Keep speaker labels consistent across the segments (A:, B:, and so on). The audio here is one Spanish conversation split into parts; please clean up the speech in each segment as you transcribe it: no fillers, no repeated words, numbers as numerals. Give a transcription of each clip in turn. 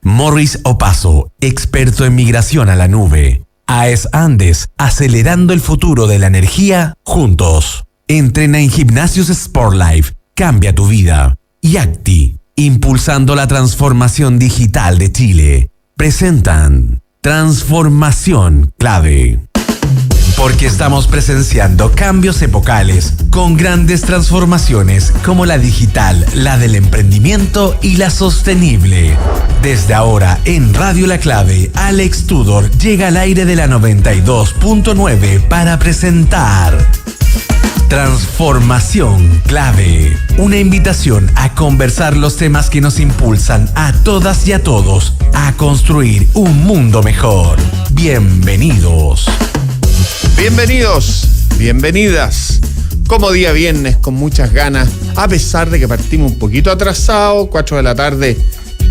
A: Morris Opaso, experto en migración a la nube. AES Andes, acelerando el futuro de la energía juntos. Entrena en Gimnasios Sportlife, cambia tu vida. Y Acti, impulsando la transformación digital de Chile. Presentan Transformación Clave. Porque estamos presenciando cambios epocales con grandes transformaciones como la digital, la del emprendimiento y la sostenible. Desde ahora en Radio La Clave, Alex Tudor llega al aire de la 92.9 para presentar Transformación Clave. Una invitación a conversar los temas que nos impulsan a todas y a todos a construir un mundo mejor. Bienvenidos.
B: Bienvenidos, bienvenidas. Como día viernes, con muchas ganas, a pesar de que partimos un poquito atrasados, 4 de la tarde,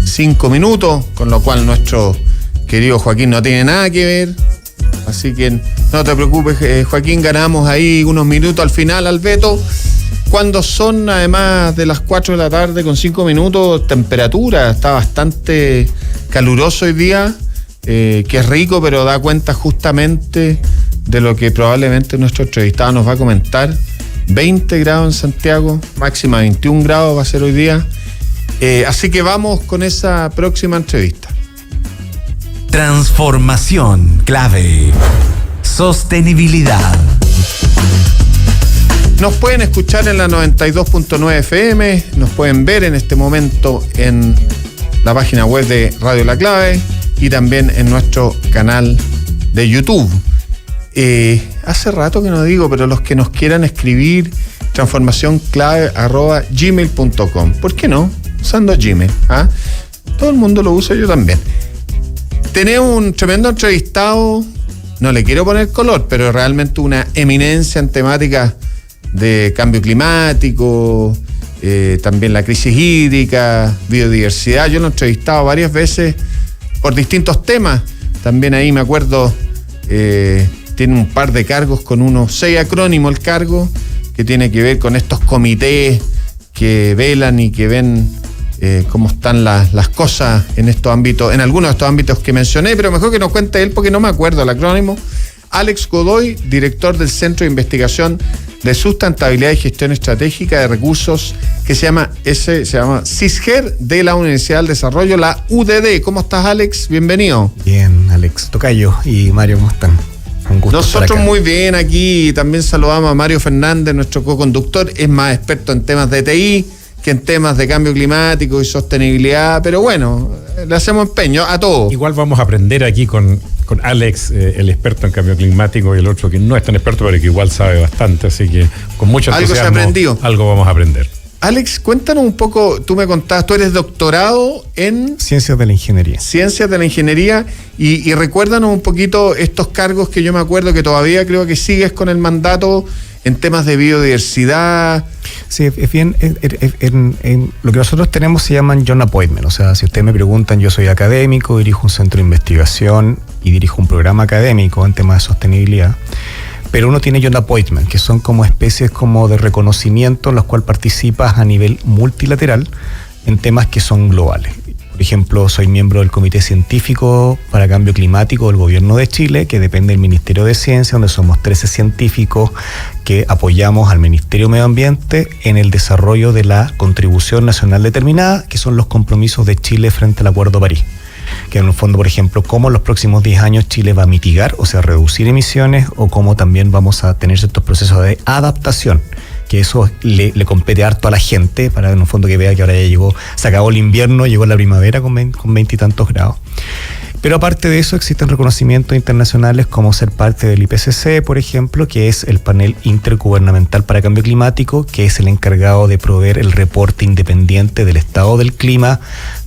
B: 5 minutos, con lo cual nuestro querido Joaquín no tiene nada que ver. Así que no te preocupes, Joaquín, ganamos ahí unos minutos al final al Beto. Cuando son además de las 4 de la tarde con 5 minutos, temperatura, está bastante caluroso hoy día, que es rico, pero da cuenta justamente de lo que probablemente nuestro entrevistado nos va a comentar. 20 grados en Santiago, máxima 21 grados va a ser hoy día. Así que vamos con esa próxima entrevista.
A: Transformación Clave. Sostenibilidad.
B: Nos pueden escuchar en la 92.9 FM, nos pueden ver en este momento en la página web de Radio La Clave y también en nuestro canal de YouTube. Hace rato que no digo, pero los que nos quieran escribir, transformacionclave@gmail.com. ¿Por qué no? Usando Gmail. Todo el mundo lo usa, yo también. Tenemos un tremendo entrevistado, no le quiero poner color, pero realmente una eminencia en temáticas de cambio climático, también la crisis hídrica, biodiversidad. Yo lo he entrevistado varias veces por distintos temas. También ahí me acuerdo, tiene un par de cargos con unos 6 acrónimos el cargo, que tiene que ver con estos comités que velan y que ven cómo están las cosas en estos ámbitos, en algunos de estos ámbitos que mencioné, pero mejor que nos cuente él porque no me acuerdo el acrónimo. Alex Godoy, director del Centro de Investigación de Sustentabilidad y Gestión Estratégica de Recursos, que se llama CISGER, de la Universidad del Desarrollo, la UDD. ¿Cómo estás, Alex? Bienvenido.
C: Bien, Alex Tocayo y Mario, ¿cómo están? Un gusto.
B: Nosotros muy bien aquí. También saludamos a Mario Fernández, nuestro co-conductor. Es más experto en temas de TI que en temas de cambio climático y sostenibilidad, pero bueno, le hacemos empeño a todos.
D: Igual vamos a aprender aquí con Alex, el experto en cambio climático, y el otro que no es tan experto, pero que igual sabe bastante, así que con mucho entusiasmo
B: algo se aprendió.
D: Algo vamos a aprender.
B: Alex, cuéntanos un poco, tú me contabas, tú eres doctorado en
C: Ciencias de la Ingeniería.
B: Ciencias de la Ingeniería, y recuérdanos un poquito estos cargos que yo me acuerdo que todavía creo que sigues con el mandato en temas de biodiversidad.
C: Sí, es bien, en lo que nosotros tenemos se llaman Joint Appointment, o sea, si ustedes me preguntan, yo soy académico, dirijo un centro de investigación y dirijo un programa académico en temas de sostenibilidad, pero uno tiene Joint Appointment, que son como especies como de reconocimiento en los cuales participas a nivel multilateral en temas que son globales. Por ejemplo, soy miembro del Comité Científico para Cambio Climático del Gobierno de Chile, que depende del Ministerio de Ciencia, donde somos 13 científicos que apoyamos al Ministerio de Medio Ambiente en el desarrollo de la contribución nacional determinada, que son los compromisos de Chile frente al Acuerdo de París. Que en el fondo, por ejemplo, cómo en los próximos 10 años Chile va a mitigar, o sea, reducir emisiones, o cómo también vamos a tener ciertos procesos de adaptación, que eso le compete harto a la gente, para en un fondo que vea que ahora ya se acabó el invierno, llegó la primavera con 20 y tantos grados. Pero aparte de eso, existen reconocimientos internacionales como ser parte del IPCC, por ejemplo, que es el panel intergubernamental para cambio climático, que es el encargado de proveer el reporte independiente del estado del clima,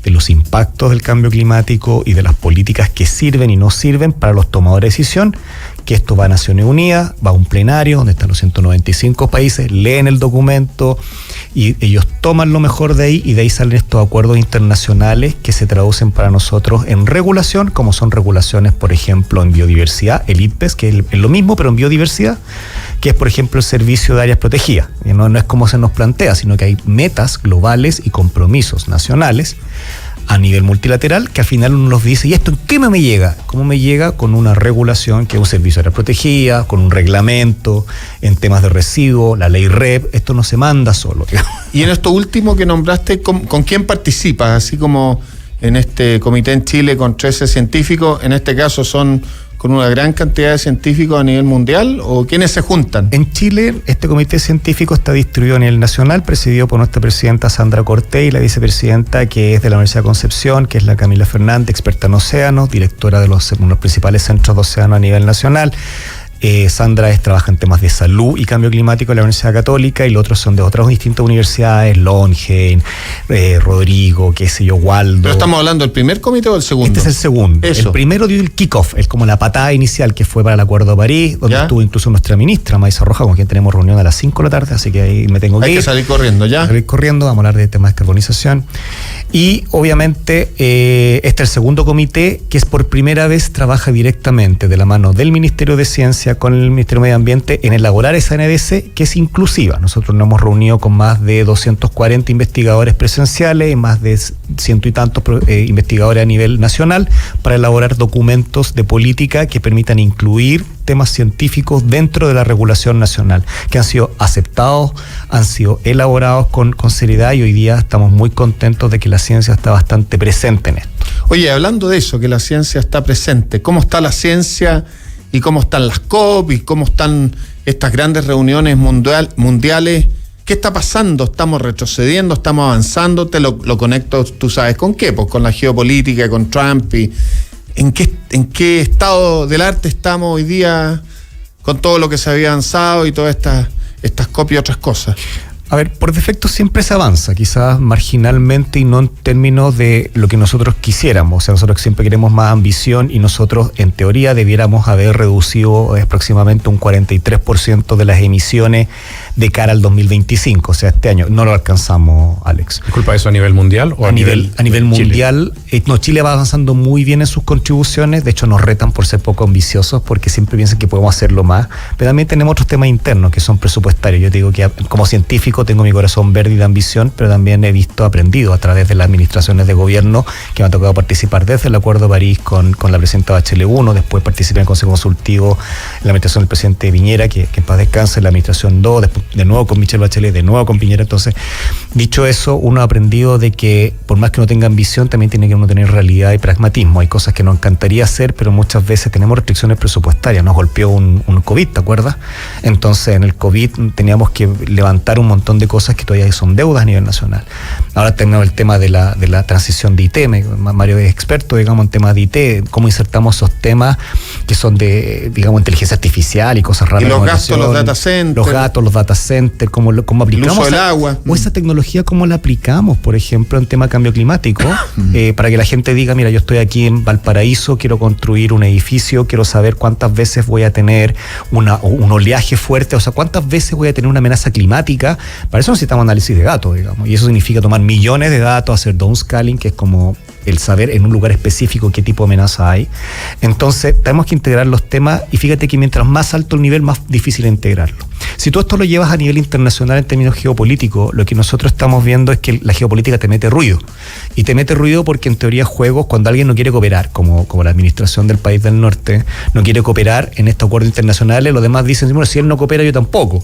C: de los impactos del cambio climático y de las políticas que sirven y no sirven para los tomadores de decisión, que esto va a Naciones Unidas, va a un plenario donde están los 195 países, leen el documento y ellos toman lo mejor de ahí, y de ahí salen estos acuerdos internacionales que se traducen para nosotros en regulación, como son regulaciones, por ejemplo, en biodiversidad, el IPBES, que es lo mismo pero en biodiversidad, que es, por ejemplo, el servicio de áreas protegidas. No es como se nos plantea, sino que hay metas globales y compromisos nacionales a nivel multilateral, que al final uno nos dice, ¿y esto en qué me llega? ¿Cómo me llega? Con una regulación que es un servicio de área protegida, con un reglamento en temas de residuos, la ley REP, esto no se manda solo.
B: Y en esto último que nombraste, ¿con quién participas? Así como en este comité en Chile con 13 científicos, en este caso son con una gran cantidad de científicos a nivel mundial, ¿o quiénes se juntan?
C: En Chile, este comité científico está distribuido a nivel nacional, presidido por nuestra presidenta Sandra Cortés y la vicepresidenta, que es de la Universidad de Concepción, que es la Camila Fernández, experta en océanos, directora de los principales centros de océano a nivel nacional. Sandra trabaja en temas de salud y cambio climático en la Universidad Católica, y los otros son de otras distintas universidades, Lonheim, Rodrigo, qué sé yo, Waldo.
B: ¿Pero estamos hablando del primer comité o del segundo?
C: Este es el segundo.
B: Eso.
C: El primero dio el kick-off, es como la patada inicial que fue para el Acuerdo de París, donde estuvo incluso nuestra ministra, Maisa Roja, con quien tenemos reunión a las 5 de la tarde, así que ahí me tengo que ir.
B: Hay que salir corriendo, ¿ya?
C: Salir corriendo, vamos a hablar de temas de descarbonización. Y obviamente este es el segundo comité, que es por primera vez trabaja directamente de la mano del Ministerio de Ciencia con el Ministerio de Medio Ambiente en elaborar esa NDC, que es inclusiva. Nosotros nos hemos reunido con más de 240 investigadores presenciales y más de 100 y tantos investigadores a nivel nacional para elaborar documentos de política que permitan incluir temas científicos dentro de la regulación nacional, que han sido aceptados, han sido elaborados con seriedad, y hoy día estamos muy contentos de que la ciencia está bastante presente en esto.
B: Oye, hablando de eso, que la ciencia está presente, ¿cómo está la ciencia y cómo están las COP y cómo están estas grandes reuniones mundiales? ¿Qué está pasando? ¿Estamos retrocediendo? ¿Estamos avanzando? Te lo conecto, ¿tú sabes con qué? Pues con la geopolítica, con Trump. Y ¿en qué estado del arte estamos hoy día con todo lo que se había avanzado y todas estas COP y otras cosas?
C: A ver, por defecto siempre se avanza, quizás marginalmente y no en términos de lo que nosotros quisiéramos. O sea, nosotros siempre queremos más ambición, y nosotros en teoría debiéramos haber reducido aproximadamente un 43% de las emisiones de cara al 2025, o sea, este año. No lo alcanzamos, Alex.
D: Disculpa, ¿eso a nivel mundial o a nivel
C: mundial? Chile va avanzando muy bien en sus contribuciones. De hecho, nos retan por ser poco ambiciosos, porque siempre piensan que podemos hacerlo más. Pero también tenemos otros temas internos que son presupuestarios. Yo te digo que como científico tengo mi corazón verde y de ambición, pero también aprendido a través de las administraciones de gobierno que me ha tocado participar desde el Acuerdo de París con la presidenta Bachelet 1, después participé en el Consejo Consultivo en la administración del presidente Piñera, que en paz descanse, en la administración 2, después de nuevo con Michelle Bachelet, de nuevo con Piñera. Entonces, dicho eso, uno ha aprendido de que por más que uno tenga ambición, también tiene que uno tener realidad y pragmatismo. Hay cosas que nos encantaría hacer, pero muchas veces tenemos restricciones presupuestarias. Nos golpeó un COVID, ¿te acuerdas? Entonces, en el COVID teníamos que levantar un montón de cosas que todavía son deudas a nivel nacional. Ahora tenemos el tema de la transición de IT. Mario es experto, digamos, en temas de IT, cómo insertamos esos temas que son de, digamos, inteligencia artificial y cosas raras.
B: Y los gastos, los data centers.
C: Los data centers, cómo aplicamos.
B: El uso del agua.
C: O esa tecnología, cómo la aplicamos, por ejemplo, en tema de cambio climático, para que la gente diga, mira, yo estoy aquí en Valparaíso, quiero construir un edificio, quiero saber cuántas veces voy a tener un oleaje fuerte, o sea, cuántas veces voy a tener una amenaza climática. Para eso necesitamos análisis de datos, digamos, y eso significa tomar millones de datos, hacer downscaling, que es como el saber en un lugar específico qué tipo de amenaza hay. Entonces, tenemos que integrar los temas, y fíjate que mientras más alto el nivel, más difícil es integrarlo. Si tú esto lo llevas a nivel internacional en términos geopolíticos, lo que nosotros estamos viendo es que la geopolítica te mete ruido. Y te mete ruido porque en teoría juegos, cuando alguien no quiere cooperar, como la administración del país del norte, no quiere cooperar en estos acuerdos internacionales, los demás dicen, bueno, si él no coopera, yo tampoco.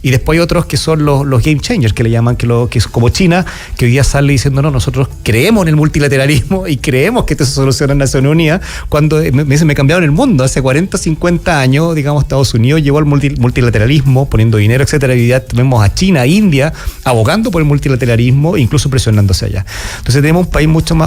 C: Y después hay otros que son los game changers, que le llaman, que es como China, que hoy día sale diciendo, no, nosotros creemos en el multilateralismo y creemos que esto se soluciona en Naciones Unidas, cuando me cambiaron el mundo. Hace 40, 50 años, digamos, Estados Unidos llevó al multilateralismo, poniendo dinero, etcétera, y hoy día vemos a China, India, abogando por el multilateralismo e incluso presionándose allá. Entonces tenemos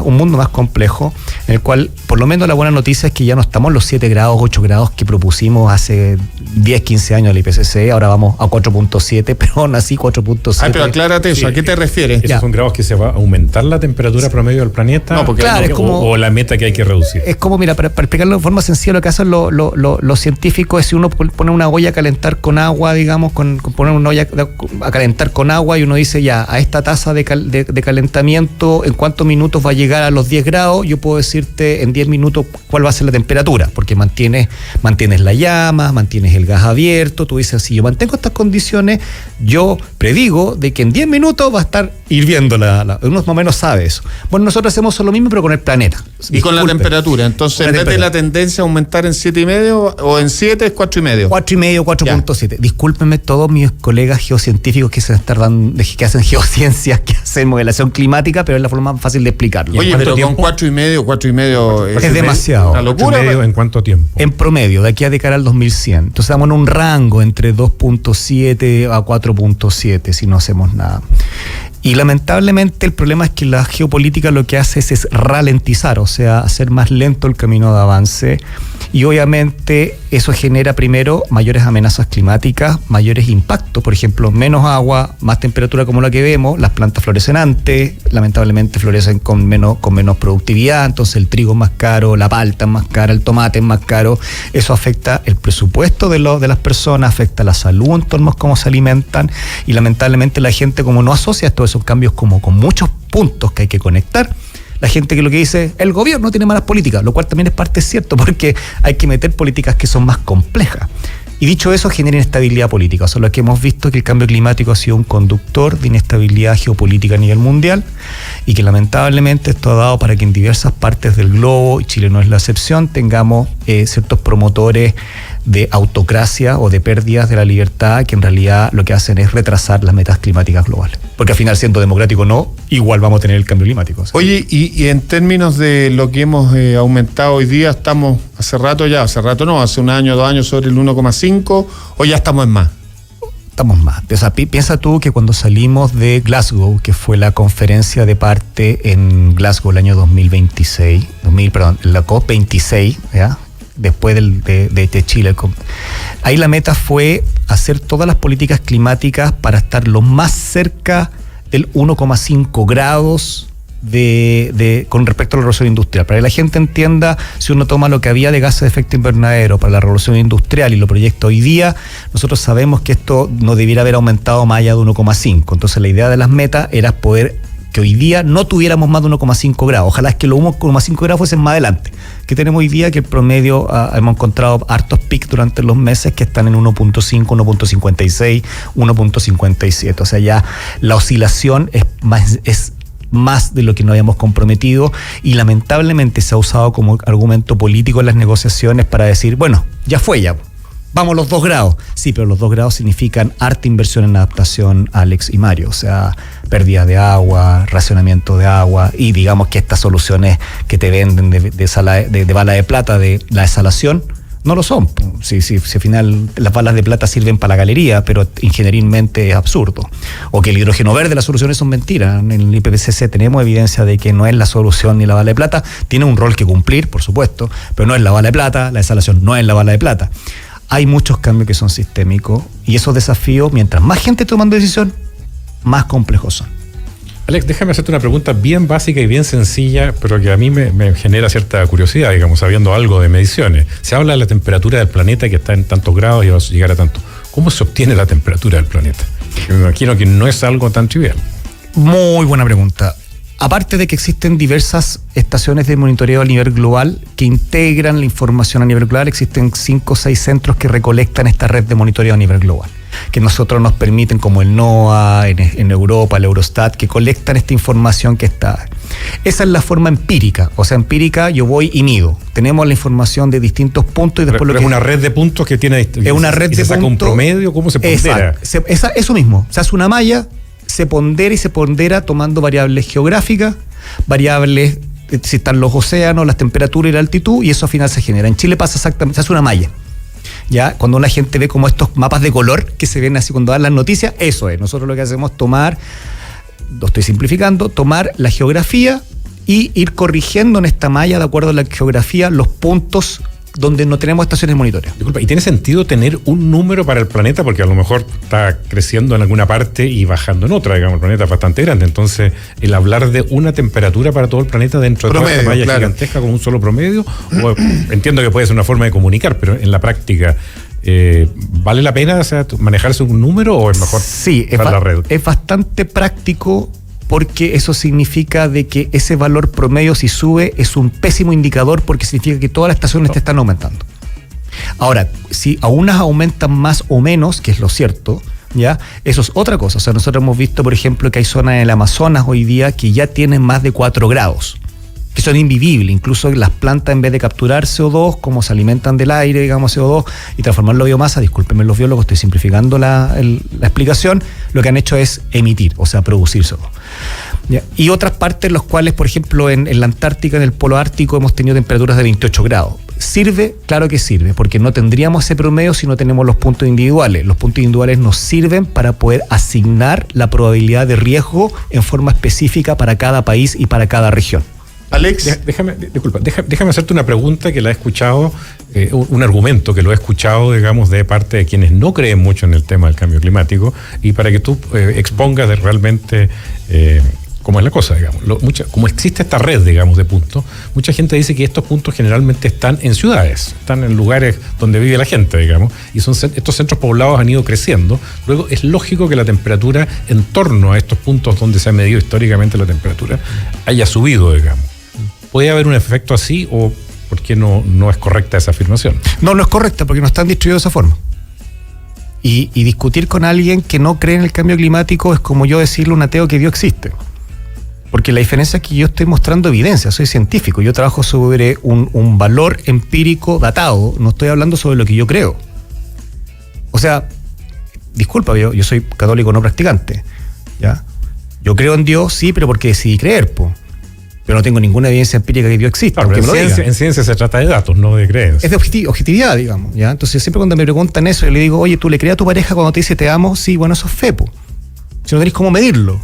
C: un mundo más complejo, en el cual, por lo menos la buena noticia es que ya no estamos en los 7 grados, 8 grados que propusimos hace 10, 15 años el IPCC, ahora vamos a 4.7, pero aún así 4.7.
B: Pero aclárate eso, ¿a qué te refieres?
D: ¿Esos son grados que se va a aumentar la temperatura promedio del planeta?
B: No, porque
C: claro, es como,
D: o la meta que hay que reducir.
C: Es como, mira, para explicarlo de forma sencilla, lo que hacen los científicos es, si uno pone una olla a calentar con agua, digamos, poner una olla a calentar con agua, y uno dice, ya, a esta tasa de calentamiento, ¿en cuántos minutos va a llegar a los 10 grados? Yo puedo decirte, en 10 minutos cuál va a ser la temperatura, porque mantienes la llama, mantienes el gas abierto, tú dices, si yo mantengo estas condiciones, yo predigo de que en 10 minutos va a estar hirviendo uno más o menos sabe eso. Bueno, nosotros hacemos lo mismo, pero con el planeta.
B: Y con la temperatura, entonces en vez de la tendencia a aumentar en 7,5 o en 7 es 4,5.
C: 4,5, 4,7. Discúlpenme todos mis colegas geocientíficos que que hacen geociencias, que hacen modelación climática, pero es la forma más fácil de explicarlo.
B: Oye, pero con 4,5
C: es demasiado.
B: Una locura.
D: ¿En cuánto tiempo?
C: En promedio, de aquí a de cara al 2100. Entonces estamos en un rango entre 2,7 a 4,7 si no hacemos nada. Y lamentablemente el problema es que la geopolítica lo que hace es ralentizar, o sea, hacer más lento el camino de avance, y obviamente eso genera primero mayores amenazas climáticas, mayores impactos, por ejemplo, menos agua, más temperatura como la que vemos, las plantas florecen antes, lamentablemente florecen con menos productividad, entonces el trigo es más caro, la palta es más cara, el tomate es más caro, eso afecta el presupuesto de las personas, afecta la salud en torno a cómo se alimentan, y lamentablemente la gente, como no asocia todos esos cambios como con muchos puntos que hay que conectar, la gente que lo que dice, el gobierno tiene malas políticas, lo cual también es parte cierto, porque hay que meter políticas que son más complejas. Y dicho eso, genera inestabilidad política. O sea, lo que hemos visto es que el cambio climático ha sido un conductor de inestabilidad geopolítica a nivel mundial, y que lamentablemente esto ha dado para que en diversas partes del globo, y Chile no es la excepción, tengamos ciertos promotores de autocracia o de pérdidas de la libertad, que en realidad lo que hacen es retrasar las metas climáticas globales. Porque al final, siendo democrático o no, igual vamos a tener el cambio climático. ¿Sí?
B: Oye, y en términos de lo que hemos aumentado hoy día, estamos hace un año, 2 años sobre el 1,5, o ya estamos en más.
C: Estamos más. O sea, piensa tú que cuando salimos de Glasgow, que fue la conferencia de parte en Glasgow el año 2026, la COP26, ¿ya? Después de Chile. Ahí la meta fue hacer todas las políticas climáticas para estar lo más cerca del 1,5 grados con respecto a la revolución industrial. Para que la gente entienda, si uno toma lo que había de gases de efecto invernadero para la revolución industrial y lo proyecta hoy día, nosotros sabemos que esto no debiera haber aumentado más allá de 1,5. Entonces la idea de las metas era poder que hoy día no tuviéramos más de 1,5 grados. Ojalá es que los 1,5 grados fuesen más adelante. Que tenemos hoy día que el promedio, hemos encontrado hartos picos durante los meses que están en 1,5, 1,56, 1,57. O sea, ya la oscilación es más de lo que nos habíamos comprometido, y lamentablemente se ha usado como argumento político en las negociaciones para decir, bueno, ya fue ya. Vamos los 2 grados. Sí, pero los 2 grados significan harta inversión en adaptación, Alex y Mario. O sea, pérdida de agua, racionamiento de agua, y digamos que estas soluciones que te venden de bala de plata, de la desalación, no lo son. Si al final las balas de plata sirven para la galería, pero ingenierilmente es absurdo. O que el hidrógeno verde, las soluciones son mentiras. En el IPCC tenemos evidencia de que no es la solución ni la bala de plata. Tiene un rol que cumplir, por supuesto, pero no es la bala de plata, la desalación no es la bala de plata. Hay muchos cambios que son sistémicos, y esos desafíos, mientras más gente tomando decisión, más complejos son.
D: Alex, déjame hacerte una pregunta bien básica y bien sencilla, pero que a mí me genera cierta curiosidad, digamos, sabiendo algo de mediciones. Se habla de la temperatura del planeta, que está en tantos grados y va a llegar a tanto. ¿Cómo se obtiene la temperatura del planeta? Porque me imagino que no es algo tan trivial.
C: Muy buena pregunta. Aparte de que existen diversas estaciones de monitoreo a nivel global que integran la información a nivel global, existen 5 o 6 centros que recolectan esta red de monitoreo a nivel global, que nosotros nos permiten, como el NOAA, en Europa, el Eurostat, que colectan esta información que está. Esa es la forma empírica. O sea, empírica, yo voy y mido. Tenemos la información de distintos puntos, y después
D: pero es una red de puntos que tiene.
C: Es una red de puntos. ¿Se
D: saca un promedio? ¿Cómo se pondera?
C: Eso mismo. Se hace una malla, se pondera y se pondera tomando variables geográficas, variables, si están los océanos, las temperaturas y la altitud, y eso al final se genera. En Chile pasa exactamente, se hace una malla. Ya, cuando una gente ve como estos mapas de color que se ven así cuando dan las noticias, eso es. Nosotros lo que hacemos es lo estoy simplificando, tomar la geografía y ir corrigiendo en esta malla, de acuerdo a la geografía, los puntos donde no tenemos estaciones de monitoreo.
D: Disculpa, ¿y tiene sentido tener un número para el planeta? Porque a lo mejor está creciendo en alguna parte y bajando en otra, digamos, el planeta es bastante grande. Entonces, el hablar de una temperatura para todo el planeta dentro de toda esta malla gigantesca con un solo promedio, entiendo que puede ser una forma de comunicar, pero en la práctica, ¿vale la pena, o sea, manejarse un número, o es mejor
C: la red? Es bastante práctico porque eso significa de que ese valor promedio, si sube, es un pésimo indicador, porque significa que todas las estaciones te están aumentando. Ahora, si a unas aumentan más o menos, que es lo cierto, ¿ya? Eso es otra cosa. O sea, nosotros hemos visto, por ejemplo, que hay zonas en el Amazonas hoy día que ya tienen más de 4 grados, que son invivibles. Incluso las plantas, en vez de capturar CO2, como se alimentan del aire, digamos, CO2, y transformarlo en biomasa, discúlpenme los biólogos, estoy simplificando la explicación, lo que han hecho es emitir, o sea, producir CO2. ¿Ya? Y otras partes, los cuales, por ejemplo, en la Antártica, en el Polo Ártico, hemos tenido temperaturas de 28 grados. ¿Sirve? Claro que sirve, porque no tendríamos ese promedio si no tenemos los puntos individuales. Los puntos individuales nos sirven para poder asignar la probabilidad de riesgo en forma específica para cada país y para cada región.
D: Alex, déjame hacerte una pregunta que la he escuchado, un argumento que lo he escuchado, digamos, de parte de quienes no creen mucho en el tema del cambio climático, y para que tú expongas de realmente cómo es la cosa, digamos. Como existe esta red, digamos, de puntos, mucha gente dice que estos puntos generalmente están en ciudades, están en lugares donde vive la gente, digamos, y estos centros poblados han ido creciendo. Luego es lógico que la temperatura en torno a estos puntos donde se ha medido históricamente la temperatura haya subido, digamos. ¿Puede haber un efecto así o por qué no es correcta esa afirmación?
C: No es correcta porque no están distribuidos de esa forma. Y discutir con alguien que no cree en el cambio climático es como yo decirle a un ateo que Dios existe. Porque la diferencia es que yo estoy mostrando evidencia, soy científico, yo trabajo sobre un valor empírico datado, no estoy hablando sobre lo que yo creo. O sea, disculpa, yo soy católico no practicante, ¿ya? Yo creo en Dios, sí, pero porque decidí creer, pero no tengo ninguna evidencia empírica que Dios exista.
D: Claro, en ciencia se trata de datos, no de creencias.
C: Es de objetividad, digamos, ¿ya? Entonces siempre cuando me preguntan eso, yo le digo, oye, ¿tú le crees a tu pareja cuando te dice te amo? Sí, bueno, eso es fe, si no tenés cómo medirlo.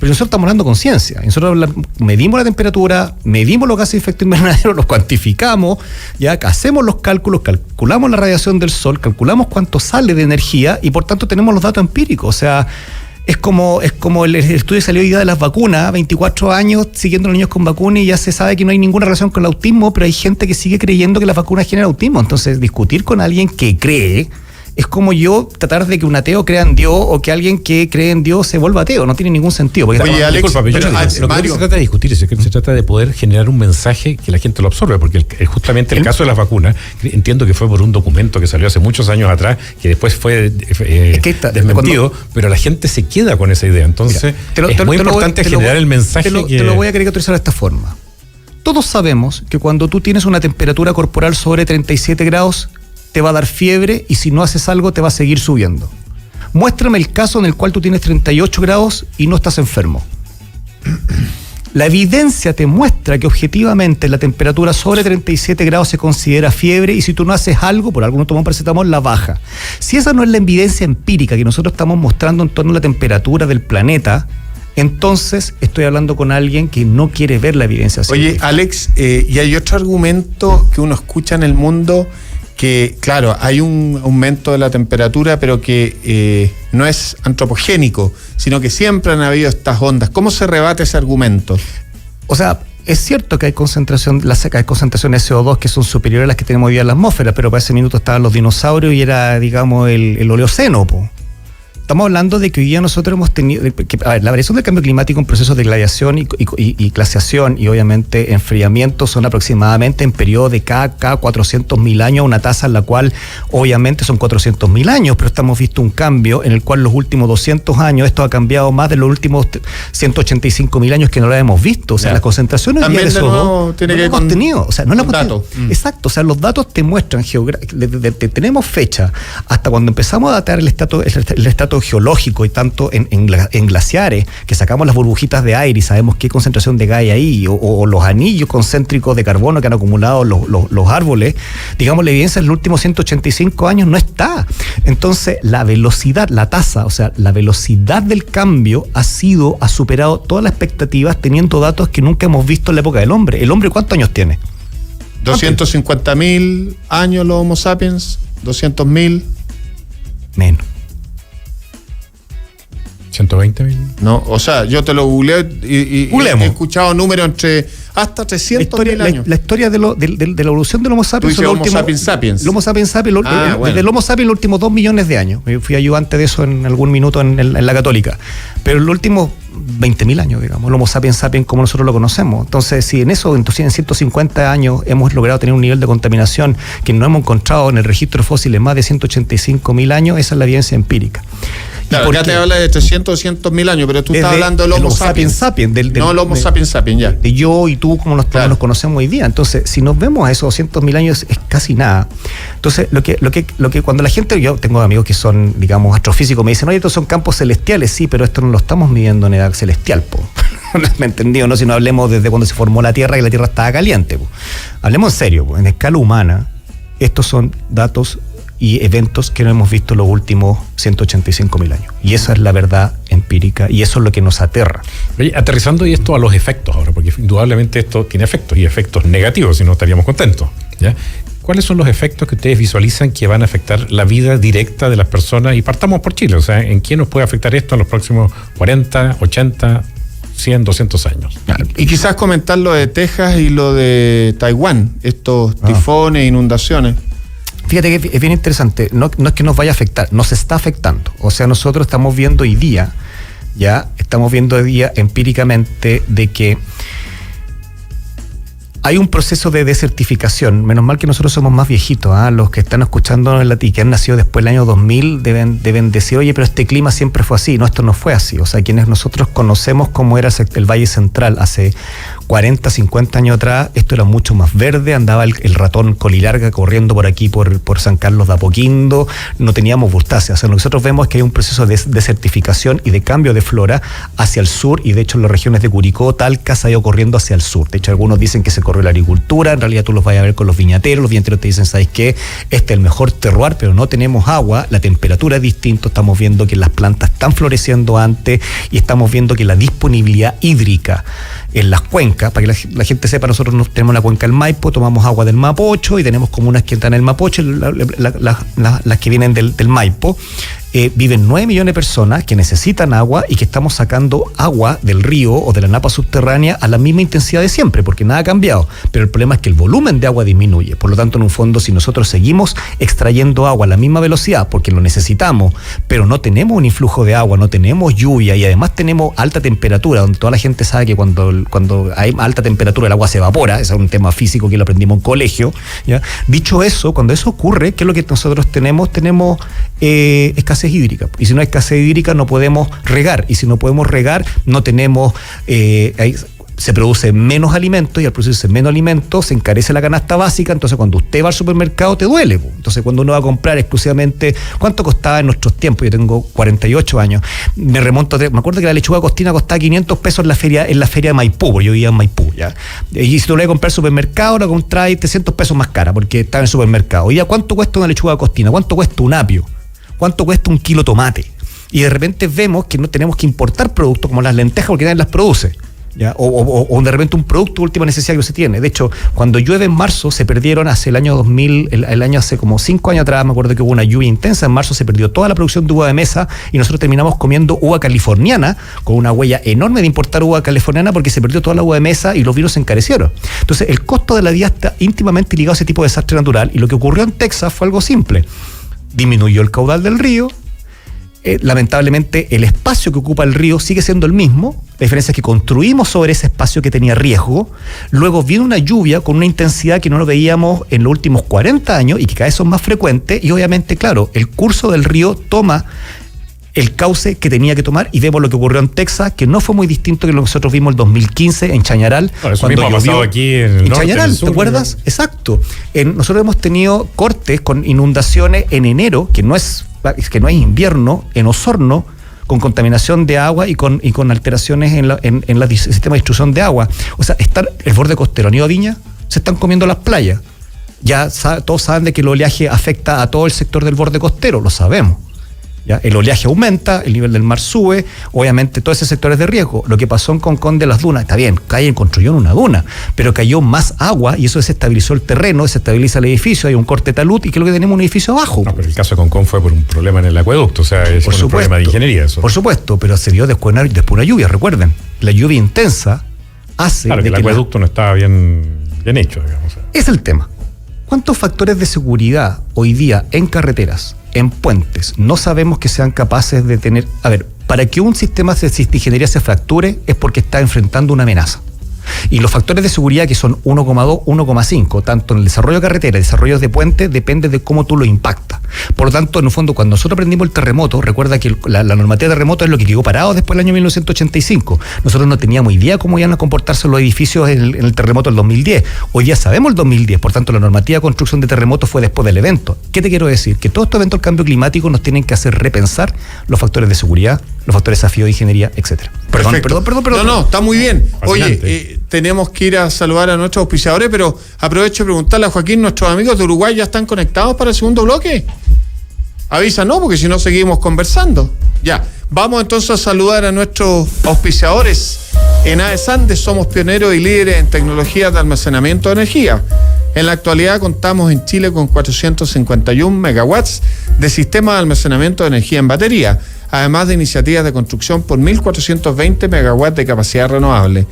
C: Pero nosotros estamos hablando con ciencia. Nosotros medimos la temperatura, medimos los gases de efecto invernadero, los cuantificamos, ya hacemos los cálculos, calculamos la radiación del sol, calculamos cuánto sale de energía y por tanto tenemos los datos empíricos. O sea, es como el estudio que salió hoy día de las vacunas, 24 años siguiendo a los niños con vacunas y ya se sabe que no hay ninguna relación con el autismo, pero hay gente que sigue creyendo que las vacunas generan autismo. Entonces, discutir con alguien que cree es como yo tratar de que un ateo crea en Dios o que alguien que cree en Dios se vuelva ateo. No tiene ningún sentido.
B: Oye, Alex,
D: disculpa, lo que se trata de discutir se trata de poder generar un mensaje que la gente lo absorbe, porque justamente el caso de las vacunas, entiendo que fue por un documento que salió hace muchos años atrás, que después fue desmentido, pero la gente se queda con esa idea. Entonces, es muy importante generar el mensaje
C: Te lo voy a caricaturizar de esta forma. Todos sabemos que cuando tú tienes una temperatura corporal sobre 37 grados, te va a dar fiebre y si no haces algo te va a seguir subiendo. Muéstrame el caso en el cual tú tienes 38 grados y no estás enfermo. La evidencia te muestra que objetivamente la temperatura sobre 37 grados se considera fiebre y si tú no haces algo, por algo no tomamos paracetamol, la baja. Si esa no es la evidencia empírica que nosotros estamos mostrando en torno a la temperatura del planeta, entonces estoy hablando con alguien que no quiere ver la evidencia científica.
B: Oye, Alex, y hay otro argumento que uno escucha en el mundo que, claro, hay un aumento de la temperatura, pero que no es antropogénico, sino que siempre han habido estas ondas. ¿Cómo se rebate ese argumento?
C: O sea, es cierto que hay concentraciones de CO2 que son superiores a las que tenemos hoy día en la atmósfera, pero para ese minuto estaban los dinosaurios y era, digamos, el Oleoceno, Estamos hablando de que hoy día nosotros hemos tenido... la variación del cambio climático en procesos de glaciación y glaciación y obviamente enfriamiento son aproximadamente en periodo de cada 400.000 años, una tasa en la cual obviamente son 400.000 años, pero estamos visto un cambio en el cual los últimos 200 años esto ha cambiado más de los últimos 185.000 años que no lo hemos visto. O sea, las concentraciones
B: de
C: CO2 no
B: las
C: hemos tenido. O sea, no las hemos tenido. Exacto. O sea, los datos te muestran, tenemos fecha hasta cuando empezamos a datar el estrato geológico y tanto en glaciares, que sacamos las burbujitas de aire y sabemos qué concentración de gas hay ahí, o los anillos concéntricos de carbono que han acumulado los árboles, digamos, la evidencia en los últimos 185 años no está. Entonces, la velocidad, la tasa, o sea, la velocidad del cambio ha superado todas las expectativas teniendo datos que nunca hemos visto en la época del hombre. ¿El hombre cuántos años tiene?
B: 250.000 años los Homo sapiens, 200.000.
C: Menos.
D: 120.000.
B: No, o sea, yo te lo googleé y he escuchado números entre hasta 300.000 años.
C: La historia de la evolución del Homo sapiens.
B: Tú dices Homo sapiens.
C: El Homo sapiens sapiens,
B: bueno.
C: del Homo sapiens los últimos 2 millones de años. Yo fui ayudante de eso en algún minuto en la Católica. Pero los últimos 20.000 años, digamos, el Homo sapiens sapiens como nosotros lo conocemos. Entonces, si en 150 años hemos logrado tener un nivel de contaminación que no hemos encontrado en el registro fósil en más de 185.000 años, esa es la evidencia empírica.
B: Claro, ya te habla de 300.000 años, pero tú estás hablando del Homo sapiens sapiens.
C: No el Homo sapiens sapiens, ya. De yo y tú, como nos conocemos hoy día. Entonces, si nos vemos a esos 200.000 años, es casi nada. Entonces, lo que cuando la gente, yo tengo amigos que son, digamos, astrofísicos, me dicen, oye, estos son campos celestiales, sí, pero esto no lo estamos midiendo en edad celestial, po. ¿Me entendido? No, si no hablemos desde cuando se formó la Tierra y la Tierra estaba caliente, po. Hablemos en serio, po. En escala humana, estos son datos y eventos que no hemos visto los últimos 185.000 años. Y esa es la verdad empírica y eso es lo que nos aterra.
D: Oye, aterrizando y esto a los efectos ahora, porque indudablemente esto tiene efectos y efectos negativos, si no estaríamos contentos, ¿ya? ¿Cuáles son los efectos que ustedes visualizan que van a afectar la vida directa de las personas? Y partamos por Chile, o sea, ¿en qué nos puede afectar esto en los próximos 40, 80, 100, 200 años?
B: Y quizás comentar lo de Texas y lo de Taiwán, estos tifones, inundaciones.
C: Fíjate que es bien interesante, no es que nos vaya a afectar, nos está afectando. O sea, nosotros estamos viendo hoy día empíricamente de que hay un proceso de desertificación. Menos mal que nosotros somos más viejitos, los que están escuchando y que han nacido después del año 2000 deben decir, oye, pero este clima siempre fue así. No, esto no fue así. O sea, quienes nosotros conocemos cómo era el Valle Central hace 40, 50 años atrás, esto era mucho más verde, andaba el ratón colilarga corriendo por aquí, por San Carlos de Apoquindo, no teníamos burtáceas. O sea, lo que nosotros vemos es que hay un proceso de desertificación y de cambio de flora hacia el sur, y de hecho en las regiones de Curicó, Talca, se ha ido corriendo hacia el sur. De hecho, algunos dicen que se corrió la agricultura, en realidad tú los vas a ver con los viñateros te dicen, ¿sabes qué? Este es el mejor terroir, pero no tenemos agua, la temperatura es distinta, estamos viendo que las plantas están floreciendo antes y estamos viendo que la disponibilidad hídrica en las cuencas, para que la gente sepa, nosotros tenemos la cuenca del Maipo, tomamos agua del Mapocho y tenemos comunas que están en el Mapocho, las que vienen del Maipo. Viven 9 millones de personas que necesitan agua y que estamos sacando agua del río o de la napa subterránea a la misma intensidad de siempre, porque nada ha cambiado. Pero el problema es que el volumen de agua disminuye. Por lo tanto, en un fondo, si nosotros seguimos extrayendo agua a la misma velocidad, porque lo necesitamos, pero no tenemos un influjo de agua, no tenemos lluvia y además tenemos alta temperatura, donde toda la gente sabe que cuando hay alta temperatura el agua se evapora, ese es un tema físico que lo aprendimos en colegio, ¿ya? Dicho eso, cuando eso ocurre, ¿qué es lo que nosotros tenemos? Tenemos escasez hídrica, y si no hay escasez hídrica no podemos regar, y si no podemos regar no tenemos se produce menos alimento, y al producirse menos alimento se encarece la canasta básica. Entonces cuando usted va al supermercado te duele. Entonces cuando uno va a comprar exclusivamente, ¿cuánto costaba en nuestros tiempos? Yo tengo 48 años, me acuerdo que la lechuga costina costaba 500 pesos en la feria de Maipú, porque yo vivía en Maipú, ¿ya? Y si tú le vas a comprar al supermercado, la compras 300 pesos más cara porque está en el supermercado. Y ya, ¿cuánto cuesta una lechuga costina? ¿Cuánto cuesta un apio? ¿Cuánto cuesta un kilo de tomate? Y de repente vemos que no tenemos que importar productos como las lentejas porque nadie las produce, ¿ya? O de repente un producto de última necesidad que se tiene. De hecho, cuando llueve en marzo, se perdieron hace el año 2000, el año hace como 5 años atrás, me acuerdo que hubo una lluvia intensa en marzo, se perdió toda la producción de uva de mesa y nosotros terminamos comiendo uva californiana, con una huella enorme de importar uva californiana porque se perdió toda la uva de mesa y los vinos se encarecieron. Entonces, el costo de la vida está íntimamente ligado a ese tipo de desastre natural, y lo que ocurrió en Texas fue algo simple. Disminuyó el caudal del río, lamentablemente el espacio que ocupa el río sigue siendo el mismo, la diferencia es que construimos sobre ese espacio que tenía riesgo, luego viene una lluvia con una intensidad que no lo veíamos en los últimos 40 años y que cada vez son más frecuentes, y obviamente, claro, el curso del río toma el cauce que tenía que tomar, y vemos lo que ocurrió en Texas, que no fue muy distinto que lo que nosotros vimos en 2015 en Chañaral.
D: Bueno, eso mismo ha pasado aquí en el norte,
C: Chañaral, ¿te acuerdas? Exacto. Nosotros hemos tenido cortes con inundaciones en enero, que no es invierno, en Osorno, con contaminación de agua y con alteraciones en el sistema de distribución de agua. O sea, el borde costero, ¿han ido a Viña? Se están comiendo las playas. Ya todos saben de que el oleaje afecta a todo el sector del borde costero, lo sabemos. ¿Ya? El oleaje aumenta, el nivel del mar sube, obviamente todo ese sector es de riesgo. Lo que pasó en Concón de las Dunas, está bien, construyeron una duna, pero cayó más agua y eso desestabilizó el terreno, desestabiliza el edificio, hay un corte de talud y creo que tenemos un edificio abajo.
D: No, pero el caso de Concón fue por un problema en el acueducto, o sea, es un problema de ingeniería eso.
C: Por supuesto, pero se dio después una lluvia, recuerden, la lluvia intensa hace...
D: Claro, que el acueducto no estaba bien hecho, digamos.
C: Es el tema. ¿Cuántos factores de seguridad hoy día en carreteras, en puentes, no sabemos que sean capaces de tener? A ver, Para que un sistema de ingeniería se fracture es porque está enfrentando una amenaza. Y los factores de seguridad, que son 1,2, 1,5, tanto en el desarrollo de carretera, desarrollo de puentes, depende de cómo tú lo impactas. Por lo tanto, en el fondo, cuando nosotros aprendimos el terremoto, recuerda que la normativa de terremoto es lo que quedó parado después del año 1985. Nosotros no teníamos idea cómo iban a comportarse los edificios en el terremoto del 2010. Hoy ya sabemos el 2010, por tanto, la normativa de construcción de terremotos fue después del evento. ¿Qué te quiero decir? Que todos estos eventos del cambio climático nos tienen que hacer repensar los factores de seguridad, los factores de desafío de ingeniería, etcétera.
B: Perdón. No, está muy bien. Oye, tenemos que ir a saludar a nuestros auspiciadores, pero aprovecho de preguntarle a Joaquín, ¿nuestros amigos de Uruguay ya están conectados para el segundo bloque? Avisa, no, porque si no seguimos conversando. Ya, vamos entonces a saludar a nuestros auspiciadores. En AES Andes somos pioneros y líderes en tecnologías de almacenamiento de energía. En la actualidad contamos en Chile con 451 megawatts de sistema de almacenamiento de energía en batería, además de iniciativas de construcción por 1.420 megawatts de capacidad renovable.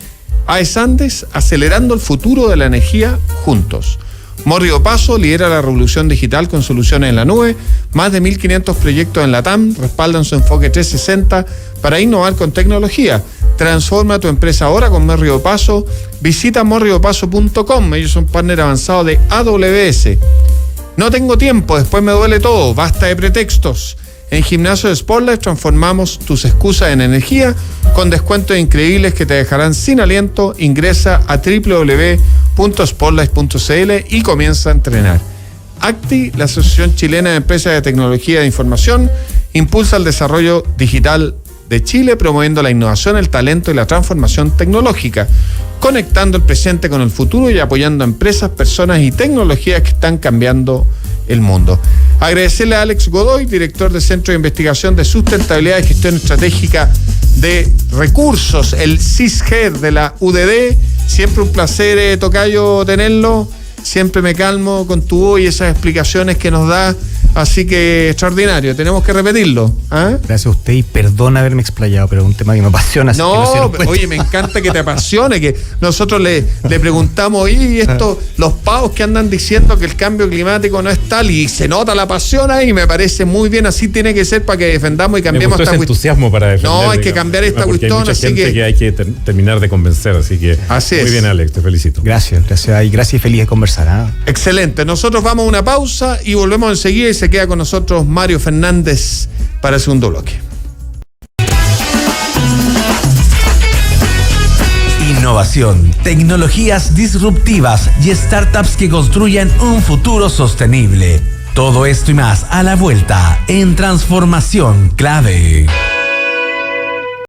B: AES Andes, acelerando el futuro de la energía juntos. Morrio Paso lidera la revolución digital con soluciones en la nube. Más de 1.500 proyectos en la TAM respaldan su enfoque 360 para innovar con tecnología. Transforma tu empresa ahora con Morrio Paso. Visita morriopaso.com. Ellos son partner avanzado de AWS. No tengo tiempo, después me duele todo. Basta de pretextos. En Gimnasio Sportlife transformamos tus excusas en energía con descuentos increíbles que te dejarán sin aliento. Ingresa a www.sportlife.cl y comienza a entrenar. ACTI, la Asociación Chilena de Empresas de Tecnología de Información, impulsa el desarrollo digital de Chile, promoviendo la innovación, el talento y la transformación tecnológica, conectando el presente con el futuro y apoyando a empresas, personas y tecnologías que están cambiando el mundo. Agradecerle a Alex Godoy, director del Centro de Investigación de Sustentabilidad y Gestión Estratégica de Recursos, el CISGER de la UDD. Siempre un placer, tocayo, tenerlo. Siempre me calmo con tu voz y esas explicaciones que nos da. Así que extraordinario, tenemos que repetirlo. ¿Ah?
C: Gracias a usted y perdón haberme explayado, pero es un tema que me apasiona.
B: No, oye, me encanta que te apasione, que nosotros le preguntamos, y esto, los pavos que andan diciendo que el cambio climático no es tal, y se nota la pasión ahí, me parece muy bien, así tiene que ser para que defendamos y cambiemos esta cuestión.
D: Entusiasmo para defender.
B: No, hay que cambiar esta cuestión.
D: Hay mucha gente que hay que terminar de convencer, así que
B: así
D: muy bien, Alex, te felicito.
C: Gracias y feliz de conversar. ¿Ah?
B: Excelente, nosotros vamos a una pausa y volvemos enseguida y se queda con nosotros Mario Fernández para el segundo bloque.
A: Innovación, tecnologías disruptivas y startups que construyan un futuro sostenible. Todo esto y más a la vuelta en Transformación Clave.